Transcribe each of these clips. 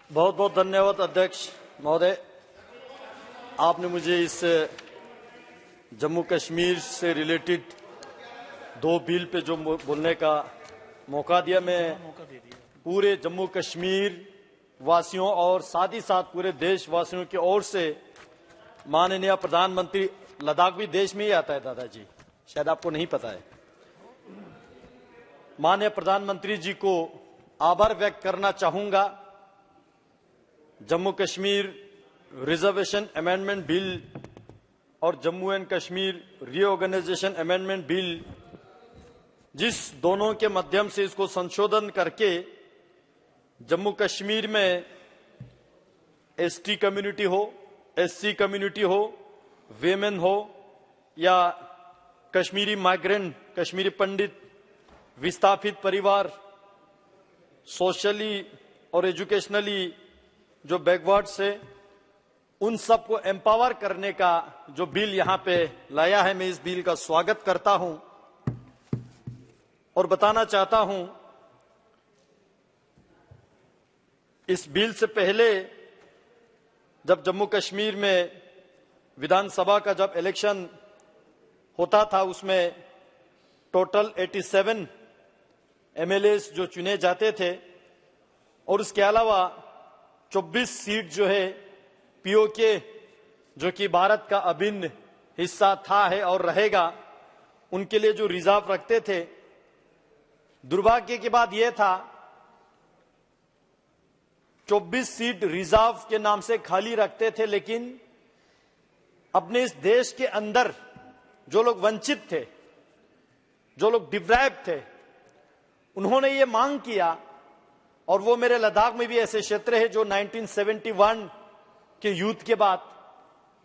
बहुत बहुत धन्यवाद अध्यक्ष महोदय। आपने मुझे इस जम्मू कश्मीर से रिलेटेड दो बिल पे जो बोलने का मौका दिया। मैं पूरे जम्मू कश्मीर वासियों और साथ ही साथ पूरे देशवासियों की ओर से माननीय प्रधानमंत्री, लद्दाख भी देश में ही आता है दादाजी, शायद आपको नहीं पता है, माननीय प्रधानमंत्री जी को आभार व्यक्त करना चाहूंगा। Jammu Kashmir reservation amendment bill और Jammu and Kashmir reorganisation amendment bill, जिस दोनों के माध्यम से इसको संशोधन करके जम्मू कश्मीर में एसटी कम्युनिटी हो, एससी कम्युनिटी हो, वेमेन हो या कश्मीरी माइग्रेंट, कश्मीरी पंडित, विस्थापित परिवार, सोशली और एजुकेशनली जो बैकवर्ड्स है, उन सबको एम्पावर करने का जो बिल यहां पे लाया है, मैं इस बिल का स्वागत करता हूं और बताना चाहता हूं इस बिल से पहले जब जम्मू कश्मीर में विधानसभा का जब इलेक्शन होता था, उसमें टोटल 87 एमएलएस जो चुने जाते थे और उसके अलावा 24 सीट जो है पीओके, जो कि भारत का अभिन्न हिस्सा था, है और रहेगा, उनके लिए जो रिजर्व रखते थे। दुर्भाग्य की बात यह था 24 सीट रिजर्व के नाम से खाली रखते थे, लेकिन अपने इस देश के अंदर जो लोग वंचित थे, जो लोग डिप्राइव्ड थे, उन्होंने ये मांग किया, और वो मेरे लद्दाख में भी ऐसे क्षेत्र है जो 1971 के युद्ध के बाद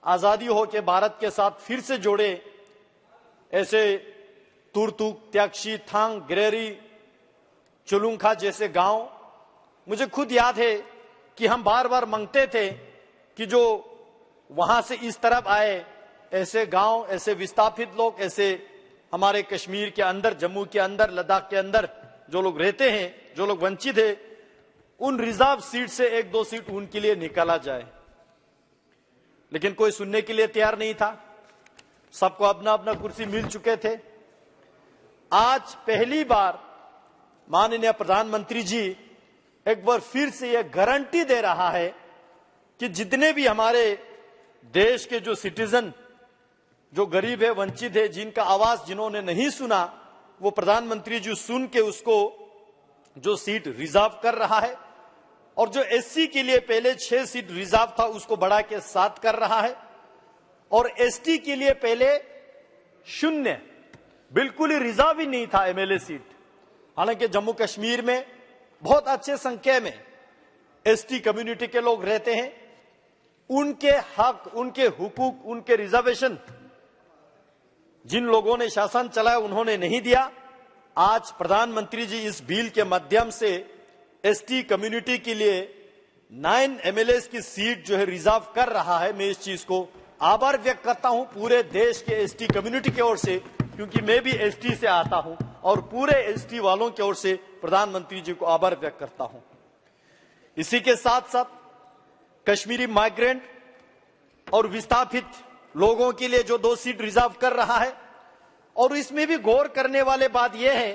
आजादी हो के भारत के साथ फिर से जोड़े, ऐसे तुरतुक, त्यागशी, थांग, ग्रेरी, चुलुंखा जैसे गांव। मुझे खुद याद है कि हम बार बार मांगते थे कि जो वहां से इस तरफ आए, ऐसे गांव, ऐसे विस्थापित लोग, ऐसे हमारे कश्मीर के अंदर, जम्मू के अंदर, लद्दाख के अंदर जो लोग रहते हैं, जो लोग वंचित है, उन रिजर्व सीट से 1-2 सीट उनके लिए निकाला जाए। लेकिन कोई सुनने के लिए तैयार नहीं था, सबको अपना अपना कुर्सी मिल चुके थे। आज पहली बार माननीय प्रधानमंत्री जी एक बार फिर से यह गारंटी दे रहा है कि जितने भी हमारे देश के जो सिटीजन, जो गरीब है, वंचित है, जिनका आवाज जिन्होंने नहीं सुना, वो प्रधानमंत्री जी सुन के उसको जो सीट रिजर्व कर रहा है, और जो एससी के लिए पहले 6 सीट रिजर्व था उसको बढ़ा के 7 कर रहा है, और एसटी के लिए पहले 0, बिल्कुल ही रिजर्व ही नहीं था एमएलए सीट। हालांकि जम्मू कश्मीर में बहुत अच्छे संख्या में एसटी कम्युनिटी के लोग रहते हैं, उनके हक, उनके हुकूक, उनके रिजर्वेशन जिन लोगों ने शासन चलाया उन्होंने नहीं दिया। आज प्रधानमंत्री जी इस बिल के माध्यम से एसटी कम्युनिटी के लिए 9 एमएलए की सीट जो है रिजर्व कर रहा है। मैं इस चीज को आभार व्यक्त करता हूं पूरे देश के एसटी कम्युनिटी की ओर से, क्योंकि मैं भी एसटी से आता हूं, और पूरे एसटी वालों की ओर से प्रधानमंत्री जी को आभार व्यक्त करता हूं। इसी के साथ साथ कश्मीरी माइग्रेंट और विस्थापित लोगों के लिए जो 2 सीट रिजर्व कर रहा है, और इसमें भी गौर करने वाले बात यह है,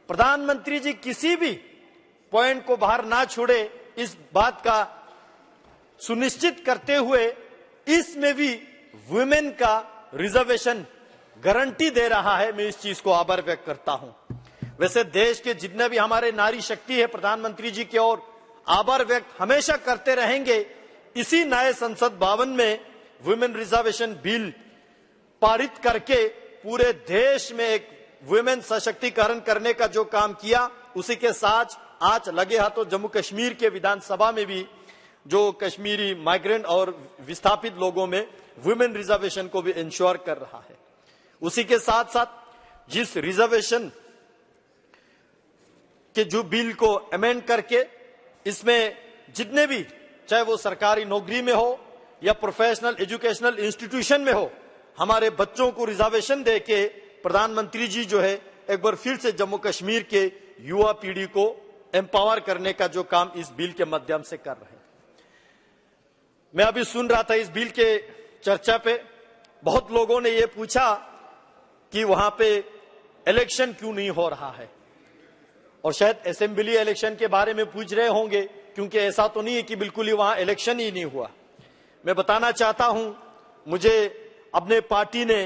प्रधानमंत्री जी किसी भी पॉइंट को बाहर ना छोड़े, इस बात का सुनिश्चित करते हुए इसमें भी वुमेन का रिजर्वेशन गारंटी दे रहा है। मैं इस चीज को आभार व्यक्त करता हूं। वैसे देश के जितने भी हमारे नारी शक्ति है, प्रधानमंत्री जी की ओर आभार व्यक्त हमेशा करते रहेंगे। इसी नए संसद भवन में वुमेन रिजर्वेशन बिल पारित करके पूरे देश में एक वुमेन सशक्तिकरण करने का जो काम किया, उसी के साथ आज लगे हाथों जम्मू कश्मीर के विधानसभा में भी जो कश्मीरी माइग्रेंट और विस्थापित लोगों में वुमेन रिजर्वेशन को भी इंश्योर कर रहा है। उसी के साथ साथ जिस रिजर्वेशन के जो बिल को अमेंड करके इसमें जितने भी, चाहे वो सरकारी नौकरी में हो या प्रोफेशनल एजुकेशनल इंस्टीट्यूशन में हो, हमारे बच्चों को रिजर्वेशन देके प्रधानमंत्री जी जो है एक बार फिर से जम्मू कश्मीर के युवा पीढ़ी को एम्पावर करने का जो काम इस बिल के माध्यम से कर रहे हैं। मैं अभी सुन रहा था इस बिल के चर्चा पे, बहुत लोगों ने ये पूछा कि वहां पे इलेक्शन क्यों नहीं हो रहा है, और शायद असेंबली इलेक्शन के बारे में पूछ रहे होंगे, क्योंकि ऐसा तो नहीं है कि बिल्कुल ही वहां इलेक्शन ही नहीं हुआ। मैं बताना चाहता हूं, मुझे अपने पार्टी ने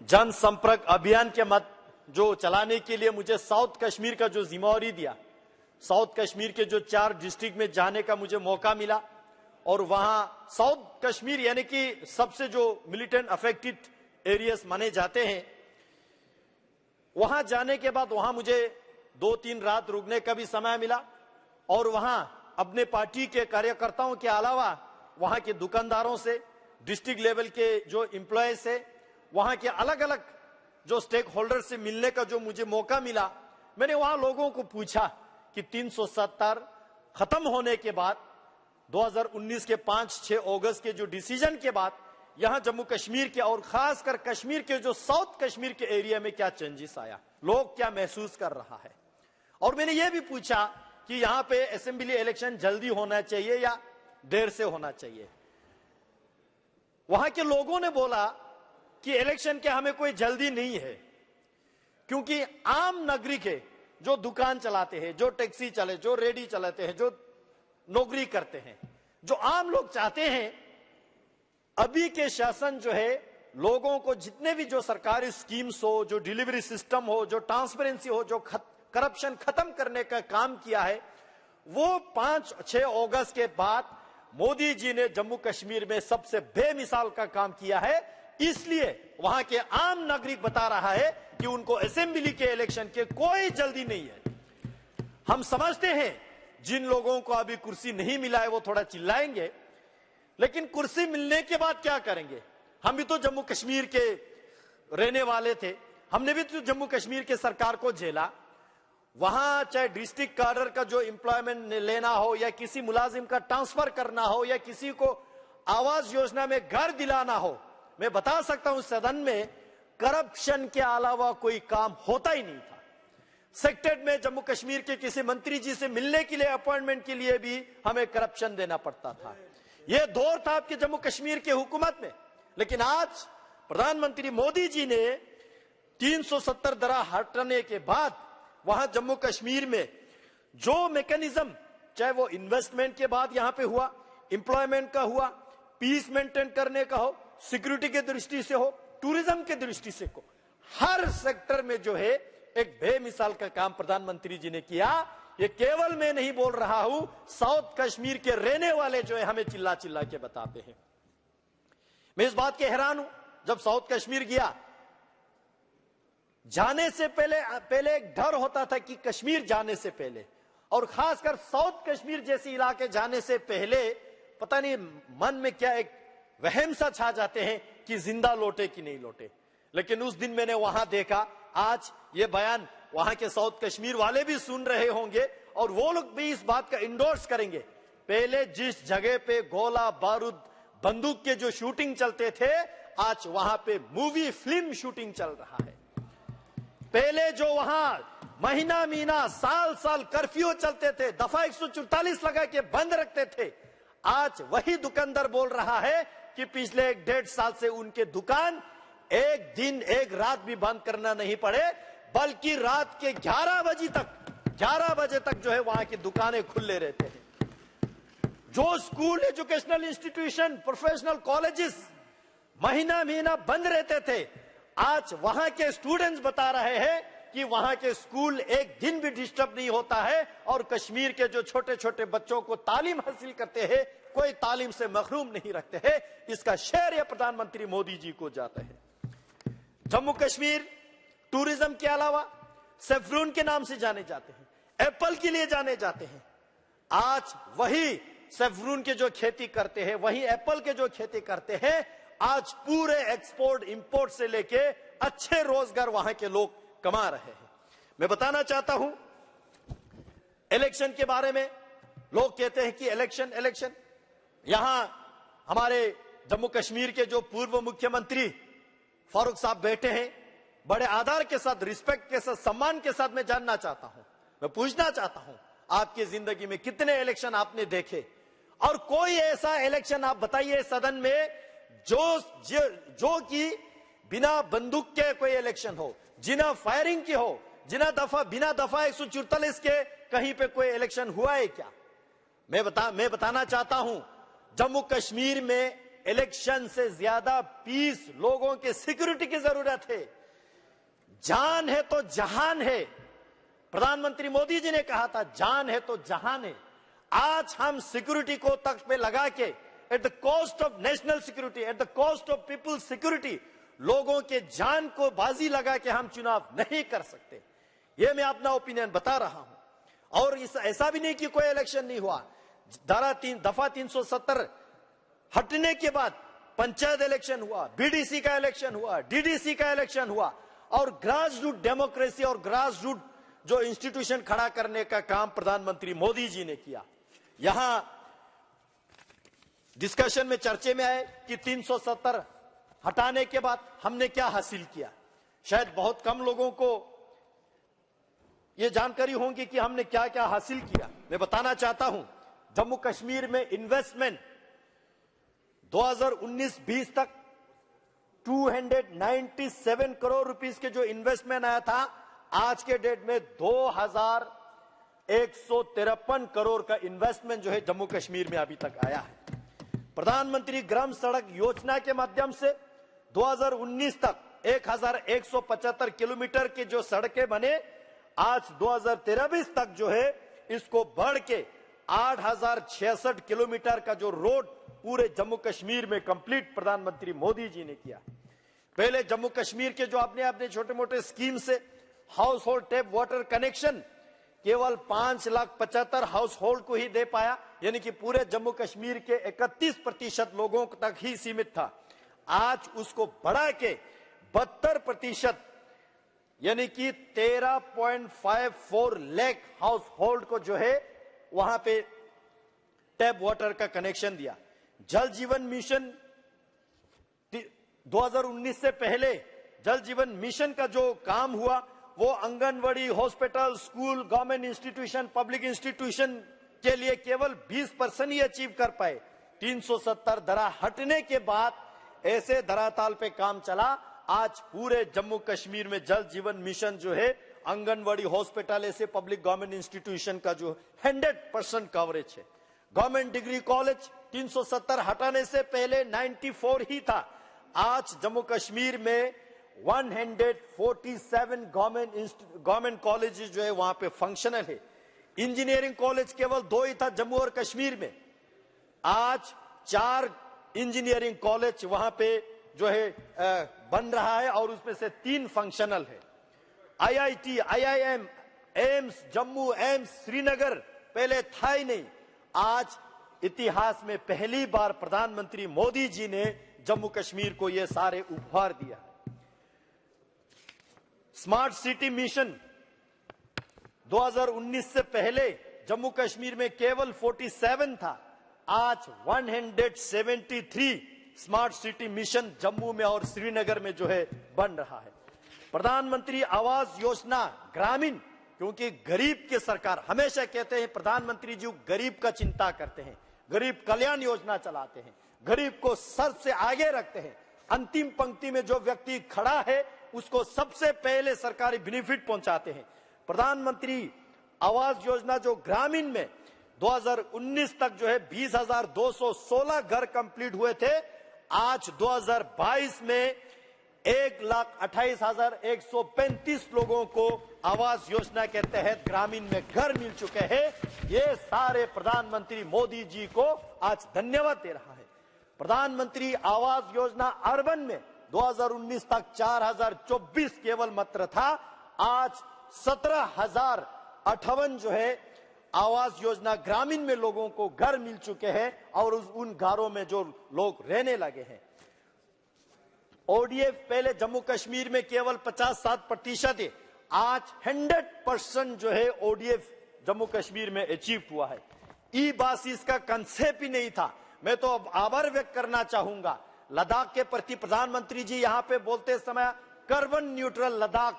जनसंपर्क अभियान के मत जो चलाने के लिए मुझे साउथ कश्मीर का जो जिम्मेवारी दिया, साउथ कश्मीर के जो 4 डिस्ट्रिक्ट में जाने का मुझे मौका मिला, और वहां साउथ कश्मीर यानी कि सबसे जो मिलिटेंट अफेक्टेड एरियाज माने जाते हैं, वहां जाने के बाद वहां मुझे 2-3 रात रुकने का भी समय मिला, और वहां अपने पार्टी के कार्यकर्ताओं के अलावा वहां के दुकानदारों से, डिस्ट्रिक्ट लेवल के जो एम्प्लॉयज से, वहां के अलग अलग जो स्टेक होल्डर से मिलने का जो मुझे मौका मिला। मैंने वहां लोगों को पूछा कि 370 खत्म होने के बाद 2019 के 5-6 अगस्त के जो डिसीजन के बाद यहां जम्मू कश्मीर के और खासकर कश्मीर के जो साउथ कश्मीर के एरिया में क्या चेंजेस आया, लोग क्या महसूस कर रहा है। और मैंने यह भी पूछा कि यहां पे असेंबली इलेक्शन जल्दी होना चाहिए या देर से होना चाहिए। वहां के लोगों ने बोला कि इलेक्शन के हमें कोई जल्दी नहीं है, क्योंकि आम नागरिक है जो दुकान चलाते हैं, जो टैक्सी चले, जो रेडी चलाते हैं, जो नौकरी करते हैं, जो आम लोग चाहते हैं अभी के शासन जो है लोगों को जितने भी जो सरकारी स्कीम्स हो, जो डिलीवरी सिस्टम हो, जो ट्रांसपेरेंसी हो, जो करप्शन खत्म करने का काम किया है, वो 5-6 अगस्त के बाद मोदी जी ने जम्मू कश्मीर में सबसे बेमिसाल का काम किया है। इसलिए वहां के आम नागरिक बता रहा है कि उनको असेंबली के इलेक्शन के कोई जल्दी नहीं है। हम समझते हैं जिन लोगों को अभी कुर्सी नहीं मिला है वो थोड़ा चिल्लाएंगे, लेकिन कुर्सी मिलने के बाद क्या करेंगे? हम भी तो जम्मू कश्मीर के रहने वाले थे, हमने भी तो जम्मू कश्मीर के सरकार को झेला। वहां चाहे डिस्ट्रिक्ट कार्डर का जो एम्प्लॉयमेंट लेना हो, या किसी मुलाजिम का ट्रांसफर करना हो, या किसी को आवास योजना में घर दिलाना हो, मैं बता सकता हूं सदन में करप्शन के अलावा कोई काम होता ही नहीं था। सेक्रेटरीट में जम्मू कश्मीर के किसी मंत्री जी से मिलने के लिए, अपॉइंटमेंट के लिए भी हमें करप्शन देना पड़ता था। यह दौर था आपके जम्मू कश्मीर के हुकूमत में। लेकिन आज प्रधानमंत्री मोदी जी ने 370 दरा हटाने के बाद वहां जम्मू कश्मीर में जो मैकेनिज्म, चाहे वो इन्वेस्टमेंट के बाद यहां पे हुआ, एम्प्लॉयमेंट का हुआ, पीस मेंटेन करने का हो, सिक्योरिटी के दृष्टि से हो, टूरिज्म के दृष्टि से हो, हर सेक्टर में जो है एक बेमिसाल का काम प्रधानमंत्री जी ने किया। ये केवल मैं नहीं बोल रहा हूं, साउथ कश्मीर के रहने वाले जो है हमें चिल्ला चिल्ला के बताते हैं। मैं इस बात के हैरान हूं, जब साउथ कश्मीर गया, जाने से पहले एक डर होता था कि कश्मीर जाने से पहले, और खासकर साउथ कश्मीर जैसे इलाके जाने से पहले पता नहीं मन में क्या एक वहम सा छा जाते हैं कि जिंदा लौटे कि नहीं लौटे। लेकिन उस दिन मैंने वहां देखा, आज ये बयान वहां के साउथ कश्मीर वाले भी सुन रहे होंगे, और वो लोग भी इस बात का इंडोर्स करेंगे। पहले जिस जगह पे गोला बारूद बंदूक के जो शूटिंग चलते थे, आज वहां पे मूवी फिल्म शूटिंग चल रहा है। पहले जो वहां महीना साल साल कर्फ्यू चलते थे, दफा 144 लगा के बंद रखते थे, आज वही दुकानदार बोल रहा है कि पिछले 1-1.5 साल से उनके दुकान एक दिन एक रात भी बंद करना नहीं पड़े, बल्कि रात के 11 बजे तक जो है वहां की दुकानें खुले रहते हैं। जो school, educational institution, professional colleges महीना बंद रहते थे, आज वहां के स्टूडेंट्स बता रहे हैं कि वहां के स्कूल एक दिन भी डिस्टर्ब नहीं होता है, और कश्मीर के जो छोटे छोटे बच्चों को तालीम हासिल करते हैं, कोई तालीम से महरूम नहीं रखते हैं। इसका श्रेय प्रधानमंत्री मोदी जी को जाता है। जम्मू कश्मीर टूरिज्म के अलावा सेफ्रून के नाम से जाने जाते हैं, एप्पल के लिए जाने जाते हैं। आज वही सेफ्रून के जो खेती करते हैं, वही एप्पल के जो खेती करते हैं, आज पूरे एक्सपोर्ट इंपोर्ट से लेके अच्छे रोजगार वहां के लोग कमा रहे हैं। मैं बताना चाहता हूं इलेक्शन के बारे में। लोग कहते हैं कि इलेक्शन, यहां हमारे जम्मू कश्मीर के जो पूर्व मुख्यमंत्री फारूक साहब बैठे हैं, बड़े आदर के साथ, रिस्पेक्ट के साथ, सम्मान के साथ मैं जानना चाहता हूं, मैं पूछना चाहता हूं, आपकी जिंदगी में कितने इलेक्शन आपने देखे? और कोई ऐसा इलेक्शन आप बताइए सदन में जो कि बिना बंदूक के कोई इलेक्शन हो, जिना फायरिंग की हो, बिना दफा 144 के कहीं पे कोई इलेक्शन हुआ है क्या? मैं बताना चाहता हूं, जम्मू कश्मीर में इलेक्शन से ज्यादा पीस, लोगों के सिक्योरिटी की जरूरत है। जान है तो जहान है। प्रधानमंत्री मोदी जी ने कहा था, जान है तो जहान है। आज हम सिक्योरिटी को तख्त पे लगा के, at the cost of national security, at the cost of people's security, लोगों के जान को बाजी लगा के हम चुनाव नहीं कर सकते। यह मैं अपना ओपिनियन बता रहा हूं। और ऐसा भी नहीं कि कोई इलेक्शन नहीं हुआ। दफा 370 हटने के बाद पंचायत इलेक्शन हुआ, बीडीसी का इलेक्शन हुआ, डीडीसी का इलेक्शन हुआ, और ग्रास रूट डेमोक्रेसी और ग्रास रूट जो इंस्टीट्यूशन खड़ा करने का काम प्रधानमंत्री मोदी जी ने किया। यहां डिस्कशन में, चर्चे में आए कि 370 हटाने के बाद हमने क्या हासिल किया। शायद बहुत कम लोगों को यह जानकारी होगी कि हमने क्या क्या हासिल किया। मैं बताना चाहता हूं, जम्मू कश्मीर में इन्वेस्टमेंट 2019-20 तक 297 करोड़ रुपीस के जो इन्वेस्टमेंट आया था, आज के डेट में 2153 करोड़ का इन्वेस्टमेंट जो है जम्मू कश्मीर में अभी तक आया है। प्रधानमंत्री ग्राम सड़क योजना के माध्यम से 2019 तक 1175 किलोमीटर के जो सड़कें बने, आज 2023 तक जो है इसको बढ़ के 8066 किलोमीटर का जो रोड पूरे जम्मू कश्मीर में कंप्लीट प्रधानमंत्री मोदी जी ने किया। पहले जम्मू कश्मीर के जो अपने छोटे मोटे स्कीम से house hold tap water connection केवल 5,75,000 हाउस होल्ड को ही दे पाया, यानी कि पूरे जम्मू कश्मीर के 31% लोगों तक ही सीमित था। आज उसको बढ़ा के 72%, यानी कि 13.54 लाख हाउस होल्ड को जो है वहां पे टैप वाटर का कनेक्शन दिया। जल जीवन मिशन 2019 से पहले जल जीवन मिशन का जो काम हुआ वो anganwadi, hospital, school, government institution, public institution के लिए केवल 20% ही अचीव कर पाए। 370 धरा हटने के बाद ऐसे धराताल पे काम चला। आज पूरे जम्मू कश्मीर में जल जीवन मिशन जो है, आंगनवाड़ी, हॉस्पिटल, ऐसे पब्लिक गवर्नमेंट इंस्टीट्यूशन का जो 100% कवरेज है। गवर्नमेंट डिग्री कॉलेज 370 हटाने से पहले 94 ही था। आज जम्मू कश्मीर में 147 गवर्नमेंट कॉलेज जो है वहां पे फंक्शनल है। इंजीनियरिंग कॉलेज केवल 2 ही था जम्मू और कश्मीर में, आज 4 इंजीनियरिंग कॉलेज वहां पे जो है बन रहा है और उसमें से 3 फंक्शनल है। IIT, IIM, AIIMS Jammu, AIIMS Srinagar पहले था ही नहीं। आज इतिहास में पहली बार प्रधानमंत्री मोदी जी ने जम्मू कश्मीर को ये सारे उपहार दिया। स्मार्ट सिटी मिशन 2019 से पहले जम्मू कश्मीर में केवल 47 था, आज 173 स्मार्ट सिटी मिशन जम्मू में और श्रीनगर में जो है बन रहा है। प्रधानमंत्री आवास योजना ग्रामीण, क्योंकि गरीब की सरकार, हमेशा कहते हैं प्रधानमंत्री जी गरीब का चिंता करते हैं, गरीब कल्याण योजना चलाते हैं, गरीब को सर से आगे रखते हैं। अंतिम पंक्ति में जो व्यक्ति खड़ा है उसको सबसे पहले सरकारी बेनिफिट पहुंचाते हैं। प्रधानमंत्री आवास योजना जो ग्रामीण में 2019 तक जो है 20,216 घर कंप्लीट हुए थे, आज 2022 में 1,28,135 लोगों को आवास योजना के तहत ग्रामीण में घर मिल चुके हैं। ये सारे प्रधानमंत्री मोदी जी को आज धन्यवाद दे रहा है। प्रधानमंत्री आवास योजना अर्बन में 2019 तक 4,024 केवल मात्र था, आज 17,058 जो है आवास योजना ग्रामीण में लोगों को घर मिल चुके हैं और उन घरों में जो लोग रहने लगे हैं। ODF पहले जम्मू कश्मीर में केवल 57% है, आज 100% जो है ODF जम्मू कश्मीर में अचीव हुआ है। ई बास इसका कंसेप्ट ही नहीं था। मैं तो अब आभार व्यक्त करना चाहूंगा लद्दाख के प्रति। प्रधानमंत्री जी यहां पे बोलते समय कार्बन न्यूट्रल लद्दाख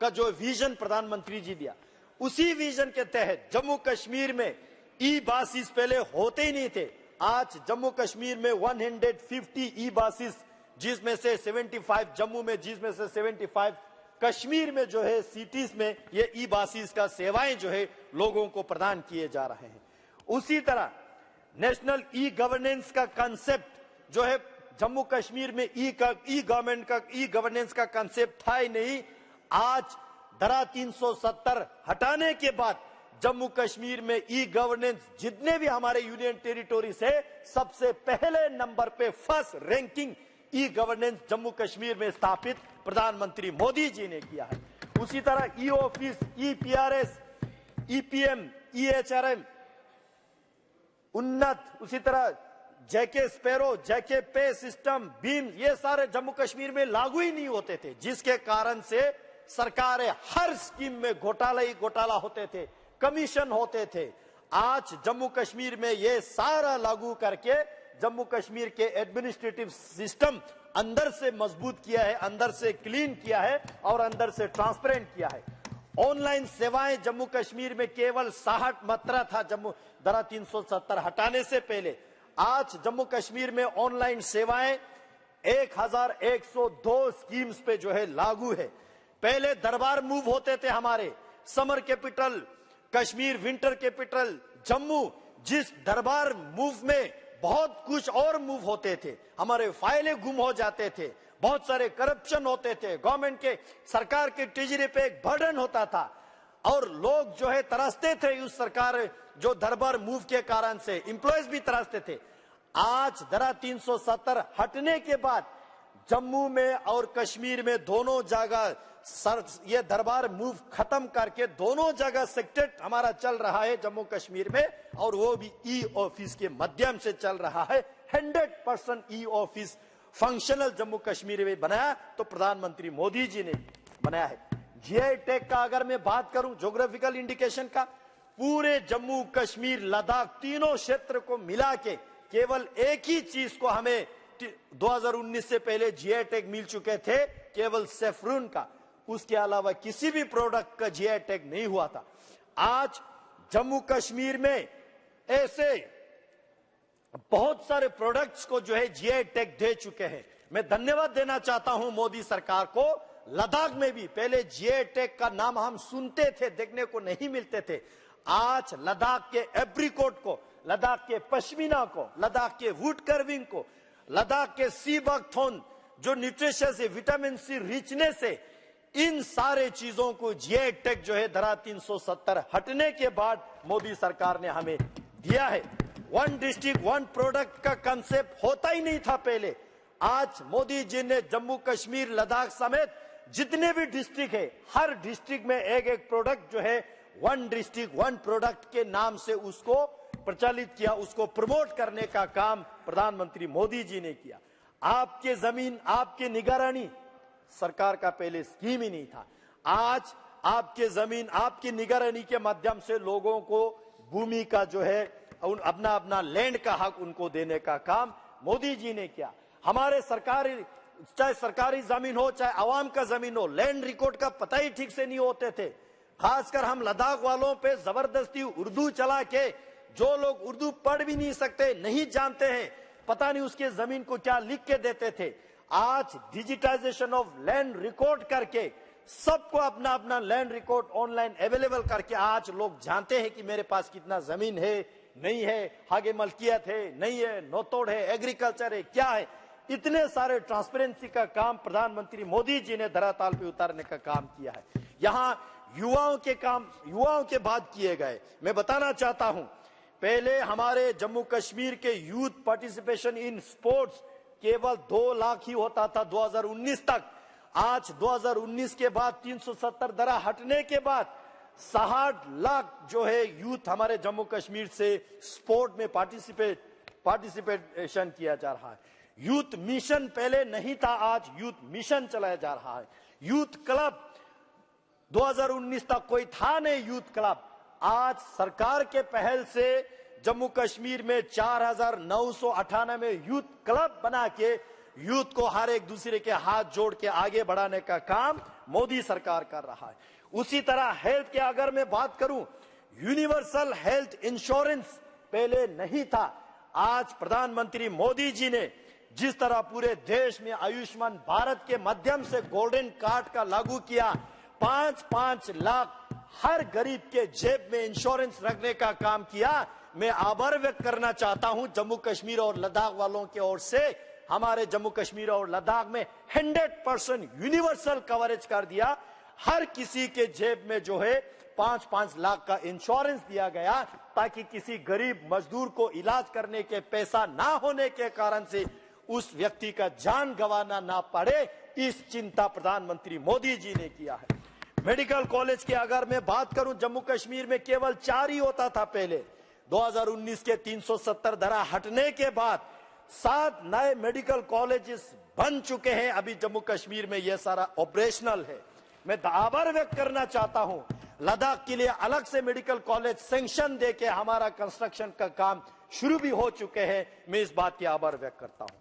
का जो विजन प्रधानमंत्री जी दिया, उसी विजन के तहत जम्मू कश्मीर में ई बासिस पहले होते ही नहीं थे। आज जम्मू कश्मीर में 150 ई बासिस, जिसमें से 75 जम्मू में, जिसमें से 75 कश्मीर में जो है सिटीज में ये ई बासिस का सेवाएं जो है लोगों को प्रदान किए जा रहे हैं। उसी तरह नेशनल ई गवर्नेंस का कंसेप्ट जो है जम्मू कश्मीर में ई गवर्नेंस का कंसेप्ट था ही नहीं। आज धारा 370 हटाने के बाद जम्मू कश्मीर में ई गवर्नेंस जितने भी हमारे यूनियन टेरिटोरी से सबसे पहले नंबर पे first ranking e governance Jammu Kashmir में स्थापित प्रधानमंत्री मोदी जी ने किया है। उसी तरह ई ऑफिस, ई पीआरएस, ईपीएम, ईएचआरएम उन्नत, उसी तरह जैके स्पैरो, जैके पे सिस्टम, बीम, ये सारे जम्मू कश्मीर में लागू ही नहीं होते थे, जिसके कारण से सरकारें हर स्कीम में घोटाला होते थे, कमीशन होते थे। आज जम्मू कश्मीर में ये सारा लागू करके जम्मू कश्मीर के एडमिनिस्ट्रेटिव सिस्टम अंदर से मजबूत किया है, अंदर से क्लीन किया है और अंदर से ट्रांसपेरेंट किया है। ऑनलाइन सेवाएं जम्मू कश्मीर में केवल 60 मात्रा था जम्मू धारा 370 हटाने से पहले। आज जम्मू कश्मीर में ऑनलाइन सेवाएं 1102 स्कीम्स पे जो है लागू है। पहले दरबार मूव होते थे हमारे, summer capital Kashmir, winter capital Jammu, जिस दरबार मूव में बहुत कुछ और मूव होते थे, हमारे फाइलें गुम हो जाते थे, बहुत सारे करप्शन होते थे, गवर्नमेंट के सरकार के ट्रेजरी पे एक बर्डन होता था और लोग जो है तरसते थे उस सरकार जो दरबार मूव के कारण से, एम्प्लॉयज भी तरसते थे। आज धारा 370 हटने के बाद जम्मू में और कश्मीर में दोनों जगह ये दरबार मूव खत्म करके दोनों जगह सेक्टर हमारा चल रहा है जम्मू कश्मीर में, और वो भी ई ऑफिस के माध्यम से चल रहा है। 100% e office functional Jammu Kashmir में बनाया तो प्रधानमंत्री मोदी जी ने बनाया है। जीआई टैग का अगर मैं बात करूं, ज्योग्राफिकल इंडिकेशन का, पूरे जम्मू कश्मीर लद्दाख तीनों क्षेत्र को मिला के केवल एक ही चीज को हमें 2019 से पहले जीआई टैग मिल चुके थे, केवल सेफ्रून का, उसके अलावा किसी भी प्रोडक्ट का जीआई टैग नहीं हुआ था। आज जम्मू कश्मीर में ऐसे बहुत सारे प्रोडक्ट्स को जो है जीआई टैग दे चुके हैं। मैं धन्यवाद देना चाहता हूं मोदी सरकार को। लद्दाख में भी पहले जीआई टैग का नाम हम सुनते थे, देखने को नहीं मिलते थे। आज लद्दाख के एप्रिकॉट को, लद्दाख के पश्मीना को, लद्दाख के वुड कर्विंग को, लद्दाख के सी बकथॉर्न जो न्यूट्रिशियस है, विटामिन सी रिचनेस है, इन सारे चीजों को जीआई टैग जो है धारा 370 हटने के बाद मोदी सरकार ने हमें दिया है। वन डिस्ट्रिक्ट वन प्रोडक्ट का कंसेप्ट होता ही नहीं था पहले। आज मोदी जी ने जम्मू कश्मीर लद्दाख समेत जितने भी डिस्ट्रिक्ट है, हर डिस्ट्रिक्ट में एक एक प्रोडक्ट जो है वन डिस्ट्रिक्ट वन प्रोडक्ट के नाम से उसको प्रचलित किया, उसको प्रमोट करने का काम प्रधानमंत्री मोदी जी ने किया। आपके जमीन आपके निगरानी सरकार का पहले स्कीम ही नहीं था। आज आपके जमीन आपकी निगरानी के माध्यम से लोगों को भूमि का जो है अपना अपना लैंड का हक उनको देने का काम मोदी जी ने किया। हमारे सरकारी, चाहे सरकारी जमीन हो चाहे आवाम का जमीन हो, लैंड रिकॉर्ड का पता ही ठीक से नहीं होते थे। खासकर हम लद्दाख वालों पे जबरदस्ती उर्दू चला के, जो लोग उर्दू पढ़ भी नहीं सकते, नहीं जानते हैं, पता नहीं उसके जमीन को क्या लिख के देते थे। आज डिजिटाइजेशन ऑफ लैंड रिकॉर्ड करके सबको अपना अपना लैंड रिकॉर्ड ऑनलाइन अवेलेबल करके आज लोग जानते हैं कि मेरे पास कितना जमीन है, नहीं है, आगे मलकियत है, नहीं है, नोतोड़ है, एग्रीकल्चर है, क्या है। इतने सारे ट्रांसपेरेंसी का काम प्रधानमंत्री मोदी जी ने धरातल पे उतारने का काम किया है। यहाँ युवाओं के काम, युवाओं के बात किए गए। मैं बताना चाहता हूं, पहले हमारे जम्मू कश्मीर के यूथ पार्टिसिपेशन इन स्पोर्ट्स केवल 2 लाख ही होता था 2019 तक। आज 2019 के बाद 370 धारा हटने के बाद 60 लाख जो है यूथ हमारे जम्मू कश्मीर से स्पोर्ट में पार्टिसिपेशन किया जा रहा है। यूथ मिशन पहले नहीं था, आज यूथ मिशन चलाया जा रहा है। यूथ क्लब 2019 तक कोई था नहीं यूथ क्लब। आज सरकार के पहल से जम्मू कश्मीर में 4998 यूथ क्लब बना के यूथ को हर एक दूसरे के हाथ जोड़ के आगे बढ़ाने का काम मोदी सरकार कर रहा है। उसी तरह हेल्थ के अगर मैं बात करूं, यूनिवर्सल हेल्थ इंश्योरेंस पहले नहीं था। आज प्रधानमंत्री मोदी जी ने जिस तरह पूरे देश में आयुष्मान भारत के माध्यम से गोल्डन कार्ड का लागू किया, 5-5 लाख हर गरीब के जेब में इंश्योरेंस रखने का काम किया, मैं आभार व्यक्त करना चाहता हूं जम्मू कश्मीर और लद्दाख वालों की ओर से। हमारे जम्मू कश्मीर और लद्दाख में 100% यूनिवर्सल कवरेज कर दिया। हर किसी के जेब में जो है 5-5 लाख का इंश्योरेंस दिया गया, ताकि किसी गरीब मजदूर को इलाज करने के पैसा ना होने के कारण से उस व्यक्ति का जान गंवाना ना पड़े। इस चिंता प्रधानमंत्री मोदी जी ने किया है। मेडिकल कॉलेज की अगर मैं बात करूं, जम्मू कश्मीर में केवल 4 ही होता था पहले। 2019 के 370 धारा हटने के बाद 7 नए मेडिकल कॉलेजेस बन चुके हैं। अभी जम्मू कश्मीर में यह सारा ऑपरेशनल है। मैं आभार व्यक्त करना चाहता हूं, लद्दाख के लिए अलग से मेडिकल कॉलेज सैंक्शन देके हमारा कंस्ट्रक्शन का काम शुरू भी हो चुके हैं। मैं इस बात की आभार व्यक्त करता हूं।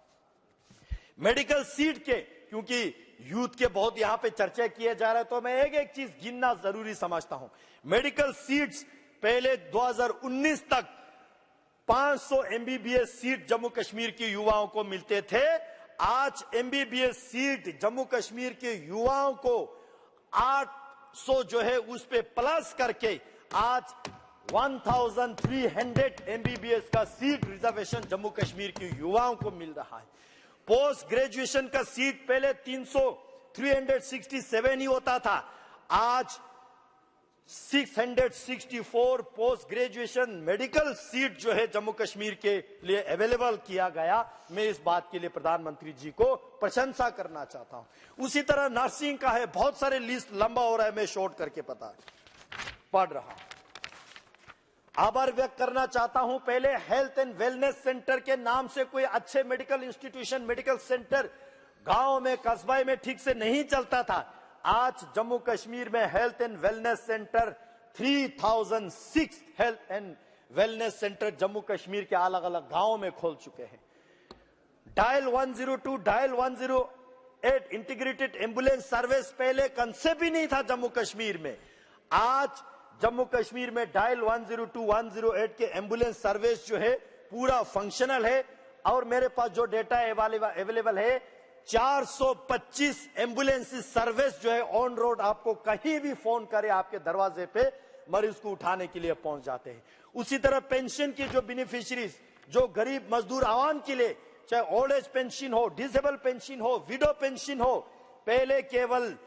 मेडिकल सीट के, क्योंकि यूथ के बहुत यहां पे चर्चा किए जा रहे हैं, तो मैं एक चीज गिनना जरूरी समझता हूं। मेडिकल सीट्स पहले 2019 तक 500 एमबीबीएस सीट जम्मू कश्मीर के युवाओं को मिलते थे। आज एमबीबीएस सीट जम्मू कश्मीर के युवाओं को 800 जो है उस पे प्लस करके आज 1300 एमबीबीएस का सीट रिजर्वेशन जम्मू कश्मीर के युवाओं को मिल रहा है। पोस्ट ग्रेजुएशन का सीट पहले 367 ही होता था, आज 664 पोस्ट ग्रेजुएशन मेडिकल सीट जो है जम्मू कश्मीर के लिए अवेलेबल किया गया। मैं इस बात के लिए प्रधानमंत्री जी को प्रशंसा करना चाहता हूं। उसी तरह नर्सिंग का है, बहुत सारे लिस्ट लंबा हो रहा है, मैं शॉर्ट करके पढ़ रहा हूं। आभार व्यक्त करना चाहता हूं, पहले हेल्थ एंड वेलनेस सेंटर के नाम से कोई अच्छे मेडिकल इंस्टीट्यूशन, मेडिकल सेंटर गांव में, कस्बे में ठीक से नहीं चलता था। आज जम्मू कश्मीर में health and wellness centre 3006 health and wellness centre Jammu Kashmir के अलग अलग गांवों में खोल चुके हैं। Dial 102, dial 108 integrated ambulance service पहले कंसेप्ट ही नहीं था जम्मू कश्मीर में। आज जम्मू कश्मीर में डायल 102, 108 के एम्बुलेंस सर्विस जो है पूरा फंक्शनल है। और मेरे पास जो डेटा अवेलेबल है, 425 एम्बुलेंस सर्विस जो है ऑन रोड, आपको कहीं भी फोन करे आपके दरवाजे पे मरीज को उठाने के लिए पहुंच जाते हैं। उसी तरह पेंशन की जो बेनिफिशियरीज, जो गरीब मजदूर आवाम के लिए, चाहे ओल्ड एज पेंशन हो, डिसेबल पेंशन हो, विडो पेंशन हो, पहले केवल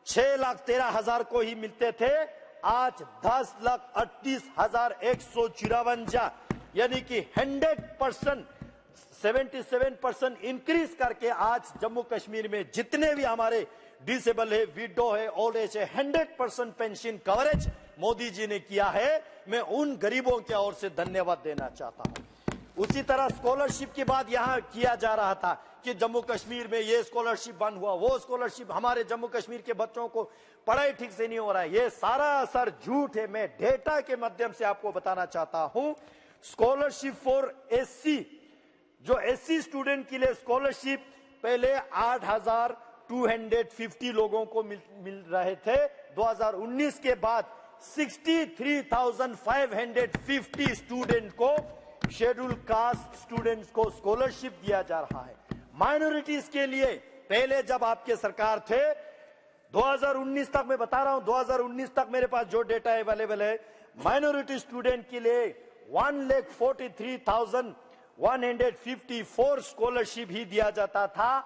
6,13,000 को ही मिलते थे, आज 10,38,154, यानी कि 100% 77% इंक्रीज करके आज जम्मू कश्मीर में जितने भी हमारे डिसेबल है, विडो है, ओल्ड एज है, 100% पेंशन कवरेज मोदी जी ने किया है। मैं उन गरीबों की ओर से धन्यवाद देना चाहता हूं। उसी तरह स्कॉलरशिप की बात यहां किया जा रहा था कि जम्मू कश्मीर में ये स्कॉलरशिप बंद हुआ, वो स्कॉलरशिप, हमारे जम्मू कश्मीर के बच्चों को पढ़ाई ठीक से नहीं हो रहा है। ये सारा असर झूठ है। मैं डेटा के माध्यम से आपको बताना चाहता हूं। स्कॉलरशिप फॉर एससी, जो एससी स्टूडेंट के लिए स्कॉलरशिप पहले 8,250 लोगों को मिल रहे थे, 2019 के बाद 63,550 स्टूडेंट को, शेड्यूल कास्ट स्टूडेंट्स को स्कॉलरशिप दिया जा रहा है। माइनॉरिटीज के लिए पहले जब आपके सरकार थे 2019 तक, मैं बता रहा हूं 2019 तक मेरे पास जो डेटा अवेलेबल है, माइनॉरिटी स्टूडेंट के लिए 1,43,154 स्कॉलरशिप ही दिया जाता था।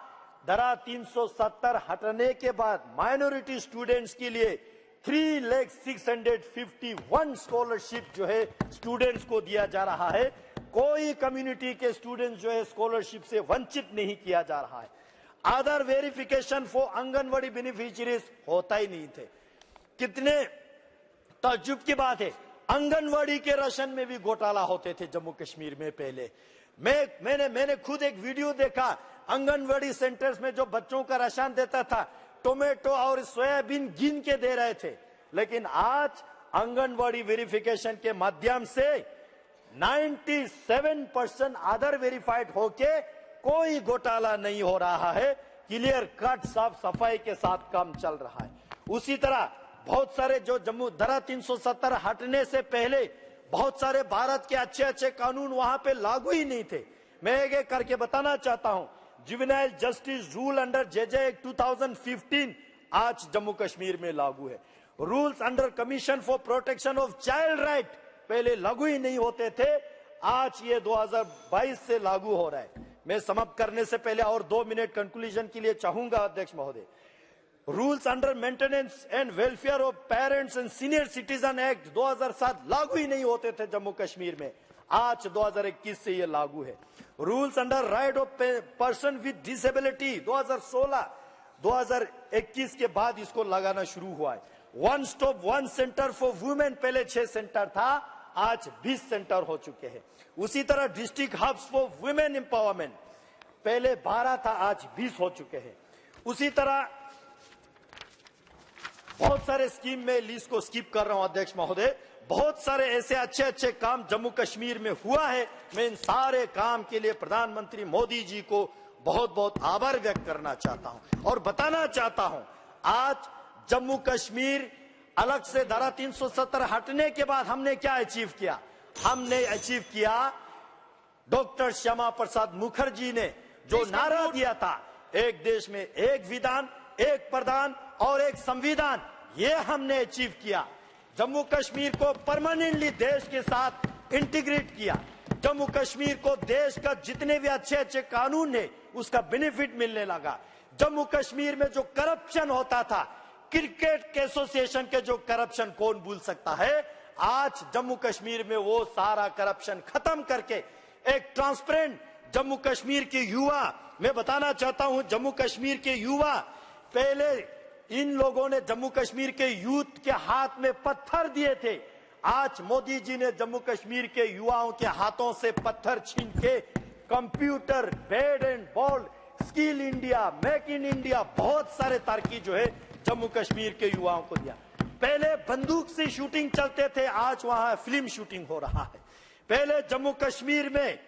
धारा 370 हटने के बाद माइनॉरिटी स्टूडेंट्स के लिए 3,651 स्कॉलरशिप जो है स्टूडेंट्स को दिया जा रहा है। कोई कम्युनिटी के स्टूडेंट्स जो है स्कॉलरशिप से वंचित नहीं किया जा रहा है। आधार वेरिफिकेशन फॉर आंगनवाड़ी बेनिफिशियरीज होता ही नहीं थे। कितने ताज्जुब की बात है, आंगनवाड़ी के राशन में भी घोटाला होते थे जम्मू कश्मीर में पहले। मैंने खुद एक वीडियो देखा, आंगनवाड़ी सेंटर्स में जो बच्चों का राशन देता था, टोमेटो और सोयाबीन गिन के दे रहे थे। लेकिन आज आंगनवाड़ी वेरिफिकेशन के माध्यम से 97% आधार वेरीफाइड होके कोई घोटाला नहीं हो रहा है। क्लियर कट, साफ सफाई के साथ काम चल रहा है। उसी तरह बहुत सारे जो जम्मू धारा 370 हटने से पहले बहुत सारे भारत के अच्छे अच्छे कानून वहां पे लागू ही नहीं थे। मैं एक करके बताना चाहता हूं, juvenile justice rule under JJ act 2015 आज जम्मू कश्मीर में लागू है। Rules under commission for protection of child right पहले लागू ही नहीं होते थे, आज ये 2022 से लागू हो रहा है। मैं समाप्त करने से पहले और 2 मिनट कंक्लूजन के लिए चाहूंगा अध्यक्ष महोदय। Rules under maintenance and welfare of parents and senior citizen act 2007 लागू ही नहीं होते थे जम्मू कश्मीर में, आज 2021 से ये लागू है। Rules under right of person with disability 2021 के बाद इसको लगाना शुरू हुआ है। One stop one centre for women पहले 6 सेंटर था, आज 20 सेंटर हो चुके हैं। उसी तरह district hubs for women empowerment पहले 12 था, आज 20 हो चुके हैं। उसी तरह बहुत सारे स्कीम में लिस्ट को स्किप कर रहा हूं अध्यक्ष महोदय, बहुत सारे ऐसे अच्छे अच्छे काम जम्मू कश्मीर में हुआ है। मैं इन सारे काम के लिए प्रधानमंत्री मोदी जी को बहुत बहुत आभार व्यक्त करना चाहता हूं और बताना चाहता हूं, आज जम्मू कश्मीर अलग से धारा 370 हटने के बाद हमने क्या अचीव किया? हमने अचीव किया, डॉक्टर श्यामा प्रसाद मुखर्जी ने जो नारा दिया था, एक देश में एक विधान, एक प्रधान और एक संविधान, ये हमने अचीव किया। जम्मू कश्मीर को परमानेंटली देश के साथ इंटीग्रेट किया। जम्मू कश्मीर को देश का जितने भी अच्छे अच्छे कानून है उसका बेनिफिट मिलने लगा। जम्मू कश्मीर में जो करप्शन होता था, क्रिकेट के एसोसिएशन के जो करप्शन कौन भूल सकता है, आज जम्मू कश्मीर में वो सारा करप्शन खत्म करके एक ट्रांसपेरेंट जम्मू कश्मीर के युवा, मैं बताना चाहता हूं जम्मू कश्मीर के युवा, पहले इन लोगों ने जम्मू कश्मीर के यूथ के हाथ में पत्थर दिए थे, आज मोदी जी ने जम्मू कश्मीर के युवाओं के हाथों से पत्थर छीन के computer, bat and ball, skill India, make in India, बहुत सारे तरक्की जो है जम्मू कश्मीर के युवाओं को दिया। पहले बंदूक से शूटिंग चलते थे, आज वहां फिल्म शूटिंग हो रहा है। पहले जम्मू कश्मीर में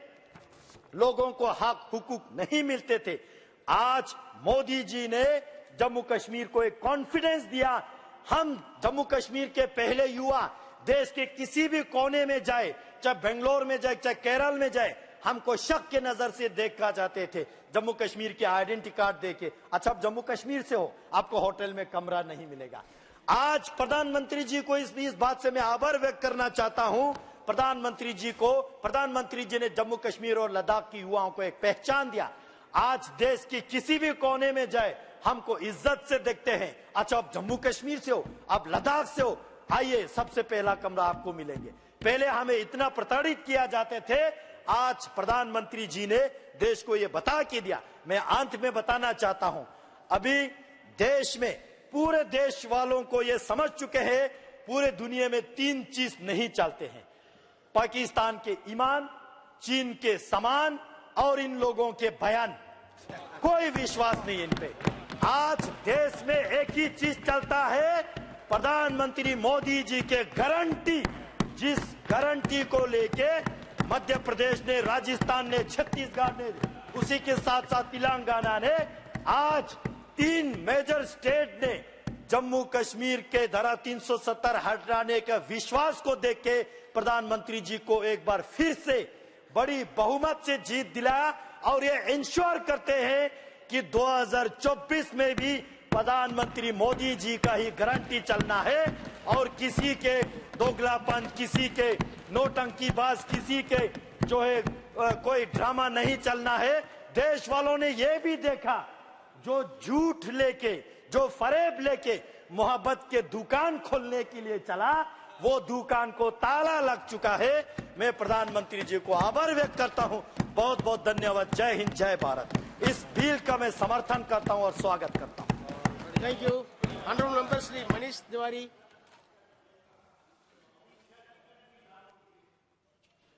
लोगों को हक हुकूक नहीं मिलते थे, आज मोदी जी ने जम्मू कश्मीर को एक कॉन्फिडेंस दिया। हम जम्मू कश्मीर के पहले युवा देश के किसी भी कोने में जाए, चाहे बेंगलोर में जाए, चाहे केरल में जाए, हमको शक के नजर से देखा जाते थे जम्मू कश्मीर के आइडेंटिटी कार्ड देके। अच्छा, आप जम्मू कश्मीर से हो, आपको होटल में कमरा नहीं मिलेगा। आज प्रधानमंत्री जी को इस बात से मैं आभार व्यक्त करना चाहता हूं, प्रधानमंत्री जी ने जम्मू कश्मीर और लद्दाख की युवाओं को एक पहचान दिया। आज देश के किसी भी कोने में जाए हमको इज्जत से देखते हैं। अच्छा, आप जम्मू कश्मीर से हो, आप लद्दाख से हो, आइए सबसे पहला कमरा आपको मिलेंगे। पहले हमें इतना प्रताड़ित किया जाते थे, आज प्रधानमंत्री जी ने देश को यह बता के दिया। मैं अंत में बताना चाहता हूं, अभी देश में पूरे देश वालों को यह समझ चुके हैं, पूरे दुनिया में 3 चीज नहीं चलते हैं, पाकिस्तान के ईमान, चीन के सामान और इन लोगों के बयान। कोई विश्वास नहीं इन पे। आज देश में एक ही चीज चलता है, प्रधानमंत्री मोदी जी के गारंटी, जिस गारंटी को लेके मध्य प्रदेश ने, राजस्थान ने, छत्तीसगढ़ ने, उसी के साथ साथ तेलंगाना ने, आज 3 मेजर स्टेट ने जम्मू कश्मीर के धारा 370 हटाने के विश्वास को देख के प्रधानमंत्री जी को एक बार फिर से बड़ी बहुमत से जीत दिलाया और ये इंश्योर करते हैं कि 2024 में भी प्रधानमंत्री मोदी जी का ही गारंटी चलना है और किसी के दोगलापन, किसी के नौटंकीबाज, किसी के जो है कोई ड्रामा नहीं चलना है। देश वालों ने ये भी देखा, जो झूठ लेके, जो फरेब लेके मोहब्बत के दुकान खोलने के लिए चला, वो दुकान को ताला लग चुका है। मैं प्रधानमंत्री जी को आभार व्यक्त करता हूं, बहुत बहुत धन्यवाद। जय हिंद, जय भारत। इस बिल का मैं समर्थन करता हूं और स्वागत करता हूं। Thank you. Honorable Member Shri Manish Tiwari.